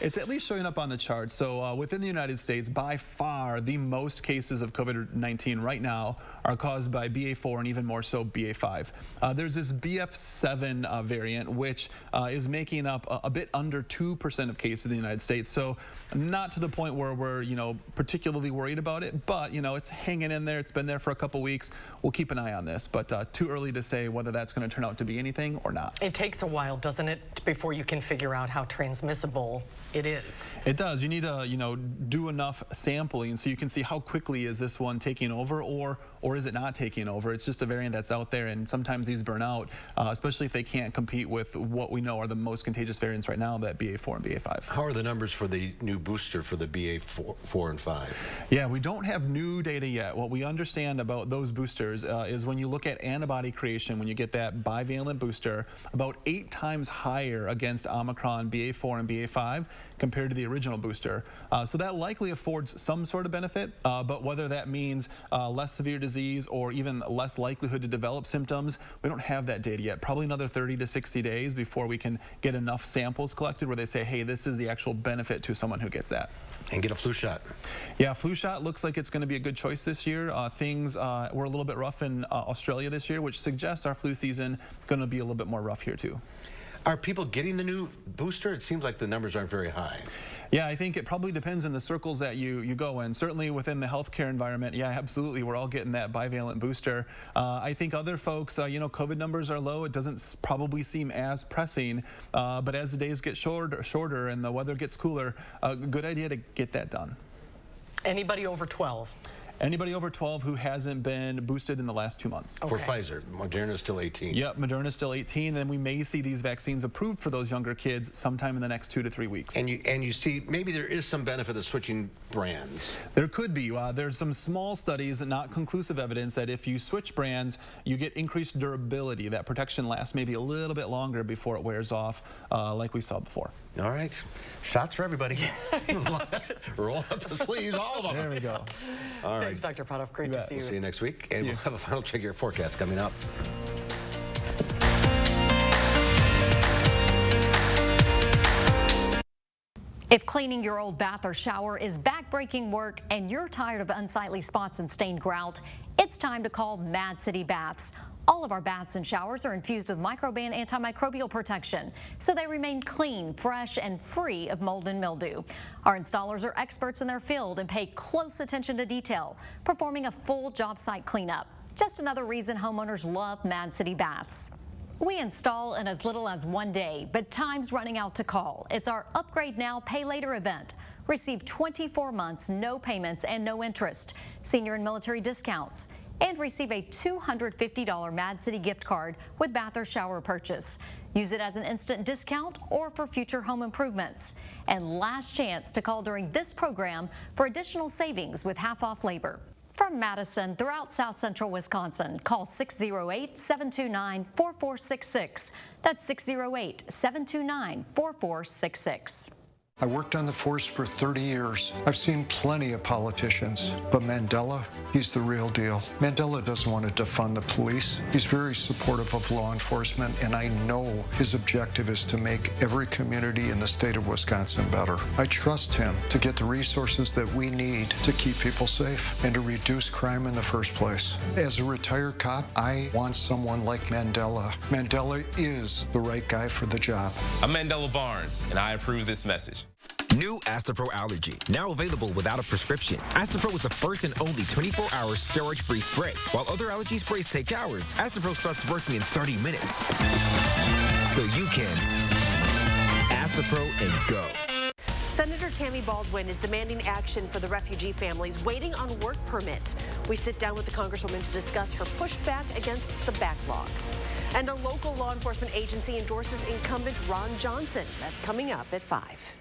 It's at least showing up on the chart. So within the United States, by far, the most cases of COVID-19 right now are caused by BA4 and even more so BA5. There's this BF7 variant, which is making up a bit under 2% of cases in the United States. So not to the point where we're, particularly worried about it, but, it's hanging in there. It's been there for a couple weeks. We'll keep an eye on this, but too early to say whether that's going to turn out to be anything or not. It takes a while, doesn't it, before you can figure out how transmissible it is? It does. You need to, do enough sampling so you can see how quickly is this one taking over or is it not taking over. It's just a variant that's out there, and sometimes these burn out, especially if they can't compete with what we know are the most contagious variants right now, that BA4 and BA5. How are the numbers for the new booster for the BA4 and 5? Yeah, we don't have new data yet. What we understand about those boosters is when you look at antibody creation, when you get that bivalent booster, about 8 times higher against Omicron BA4 and BA5 compared to the original booster. So that likely affords some sort of benefit, but whether that means less severe disease or even less likelihood to develop symptoms, we don't have that data yet. Probably another 30 to 60 days before we can get enough samples collected where they say, hey, this is the actual benefit to someone who gets that. And get a flu shot. Yeah, flu shot looks like it's going to be a good choice this year. Things were a little bit rough in Australia this year, which suggests our flu season going to be a little bit more rough here too. Are people getting the new booster? It seems like the numbers aren't very high. Yeah, I think it probably depends on the circles that you go in. Certainly within the healthcare environment, yeah, absolutely, we're all getting that bivalent booster. I think other folks, COVID numbers are low. It doesn't probably seem as pressing, but as the days get shorter and the weather gets cooler, a good idea to get that done. Anybody over 12? Anybody over 12 who hasn't been boosted in the last 2 months. Okay. For Pfizer, Moderna's still 18. Yep, Moderna's still 18, and we may see these vaccines approved for those younger kids sometime in the next 2 to 3 weeks. And you see maybe there is some benefit of switching brands. There could be. There's some small studies and not conclusive evidence that if you switch brands, you get increased durability. That protection lasts maybe a little bit longer before it wears off, like we saw before. All right, shots for everybody. Roll up the sleeves, all of them. There we go. All right. Thanks, Dr. Potoff. Great to see you. We'll see you next week, and we'll have a final check of your forecast coming up. If cleaning your old bath or shower is backbreaking work and you're tired of unsightly spots and stained grout, it's time to call Mad City Baths. All of our baths and showers are infused with microban antimicrobial protection, so they remain clean, fresh, and free of mold and mildew. Our installers are experts in their field and pay close attention to detail, performing a full job site cleanup. Just another reason homeowners love Mad City Baths. We install in as little as 1 day, but time's running out to call. It's our Upgrade Now, Pay Later event. Receive 24 months, no payments, and no interest. Senior and military discounts. And receive a $250 Mad City gift card with bath or shower purchase. Use it as an instant discount or for future home improvements. And last chance to call during this program for additional savings with half-off labor. From Madison throughout South Central Wisconsin, call 608-729-4466. That's 608-729-4466. I worked on the force for 30 years. I've seen plenty of politicians, but Mandela, he's the real deal. Mandela doesn't want to defund the police. He's very supportive of law enforcement, and I know his objective is to make every community in the state of Wisconsin better. I trust him to get the resources that we need to keep people safe and to reduce crime in the first place. As a retired cop, I want someone like Mandela. Mandela is the right guy for the job. I'm Mandela Barnes, and I approve this message. New Astapro Allergy, now available without a prescription. Astapro is the first and only 24-hour storage-free spray. While other allergy sprays take hours, Astapro starts working in 30 minutes. So you can Astapro and go. Senator Tammy Baldwin is demanding action for the refugee families waiting on work permits. We sit down with the Congresswoman to discuss her pushback against the backlog. And a local law enforcement agency endorses incumbent Ron Johnson. That's coming up at 5.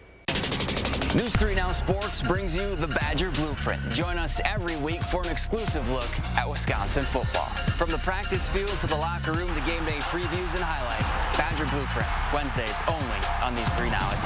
News 3 Now Sports brings you the Badger Blueprint. Join us every week for an exclusive look at Wisconsin football. From the practice field to the locker room to game day previews and highlights. Badger Blueprint, Wednesdays only on News 3 Now at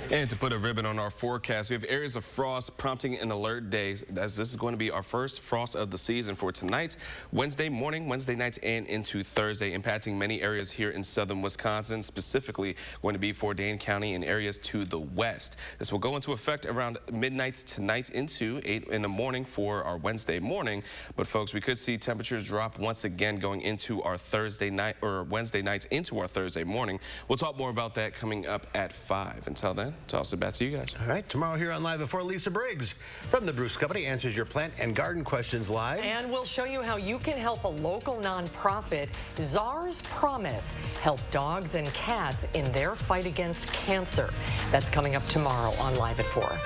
10. And to put a ribbon on our forecast, we have areas of frost prompting an alert day, as this is going to be our first frost of the season for tonight, Wednesday morning, Wednesday night, and into Thursday, impacting many areas here in southern Wisconsin, specifically going to be for Dane County and areas to the west. This will go into effect around midnight tonight into 8 in the morning for our Wednesday morning. But folks, we could see temperatures drop once again going into our Thursday night or Wednesday night into our Thursday morning. We'll talk more about that coming up at 5. Until then, toss it back to you guys. All right, tomorrow here on Live Before, Lisa Briggs from the Bruce Company answers your plant and garden questions live. And we'll show you how you can help a local nonprofit, Czar's Promise, help dogs and cats in their fight against cancer. That's coming up tomorrow on Live at 4.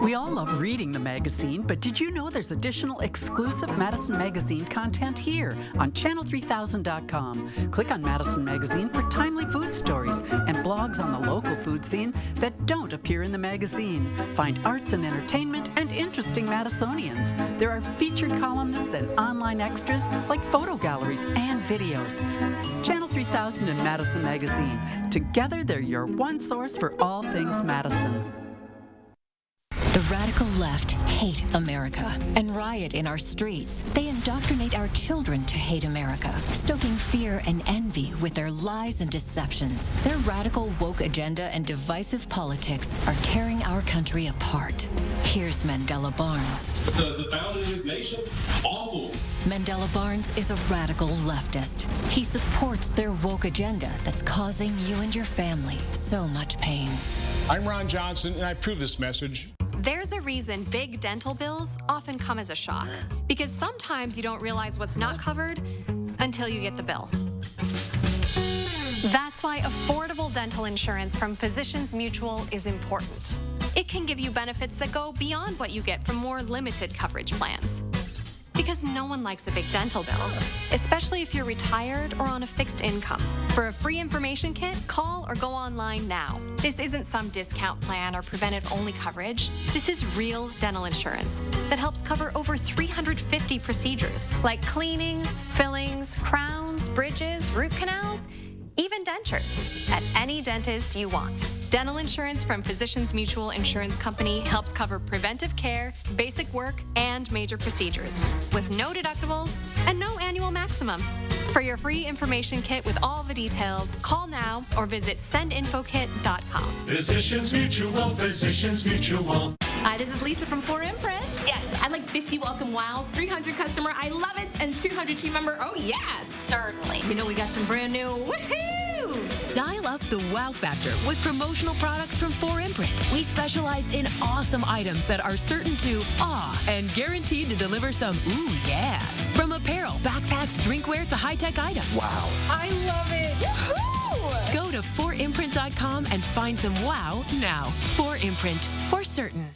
We all love reading the magazine, but did you know there's additional exclusive Madison Magazine content here on channel3000.com? Click on Madison Magazine for timely food stories and blogs on the local food scene that don't appear in the magazine. Find arts and entertainment and interesting Madisonians. There are featured columnists and online extras like photo galleries and videos. Channel 3000 and Madison Magazine. Together, they're your one source for all things Madison. The radical left hate America and riot in our streets. They indoctrinate our children to hate America, stoking fear and envy with their lies and deceptions. Their radical woke agenda and divisive politics are tearing our country apart. Here's Mandela Barnes. The founder of this nation, awful. Mandela Barnes is a radical leftist. He supports their woke agenda that's causing you and your family so much pain. I'm Ron Johnson, and I approve this message. There's a reason big dental bills often come as a shock, because sometimes you don't realize what's not covered until you get the bill. That's why affordable dental insurance from Physicians Mutual is important. It can give you benefits that go beyond what you get from more limited coverage plans. Because no one likes a big dental bill, especially if you're retired or on a fixed income. For a free information kit, call or go online now. This isn't some discount plan or preventive-only coverage. This is real dental insurance that helps cover over 350 procedures, like cleanings, fillings, crowns, bridges, root canals, even dentures, at any dentist you want. Dental insurance from Physicians Mutual Insurance Company helps cover preventive care, basic work, and major procedures, with no deductibles and no annual maximum. For your free information kit with all the details, call now or visit sendinfokit.com. Physicians Mutual, Physicians Mutual. Hi, this is Lisa from 4Imprint. Yes, I'd like 50 welcome wows, 300 customer I love it, and 200 team member oh yes. Certainly. You know we got some brand new woohoos. Dial up the wow factor with promotional products from 4Imprint. We specialize in awesome items that are certain to awe and guaranteed to deliver some ooh yes. From apparel, backpacks, drinkware to high-tech items. Wow. I love it. Woohoo! Go to 4imprint.com and find some wow now. 4Imprint, for certain.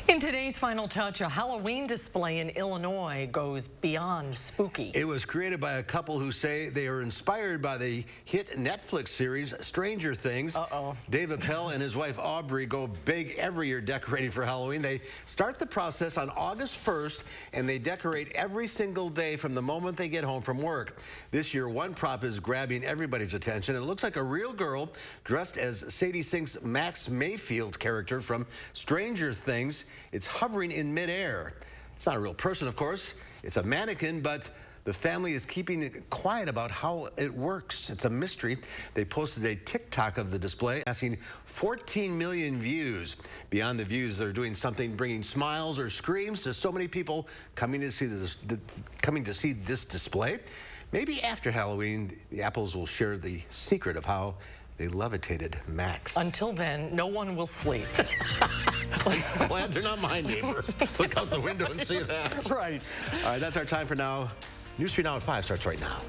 In today's Final Touch, a Halloween display in Illinois goes beyond spooky. It was created by a couple who say they are inspired by the hit Netflix series Stranger Things. Dave Appel and his wife Aubrey go big every year decorating for Halloween. They start the process on August 1st, and they decorate every single day from the moment they get home from work. This year, one prop is grabbing everybody's attention. It looks like a real girl dressed as Sadie Sink's Max Mayfield character from Stranger Things. It's hovering in midair. It's not a real person, of course. It's a mannequin, but the family is keeping it quiet about how it works. It's a mystery. They posted a TikTok of the display, asking 14 million views. Beyond the views, they're doing something, bringing smiles or screams to so many people coming to see this display. Maybe after Halloween, the Apples will share the secret of how they levitated Max. Until then, no one will sleep. Glad they're not my neighbor. Look out the window and see that. Right. All right, that's our time for now. News 3 Now at 5 starts right now.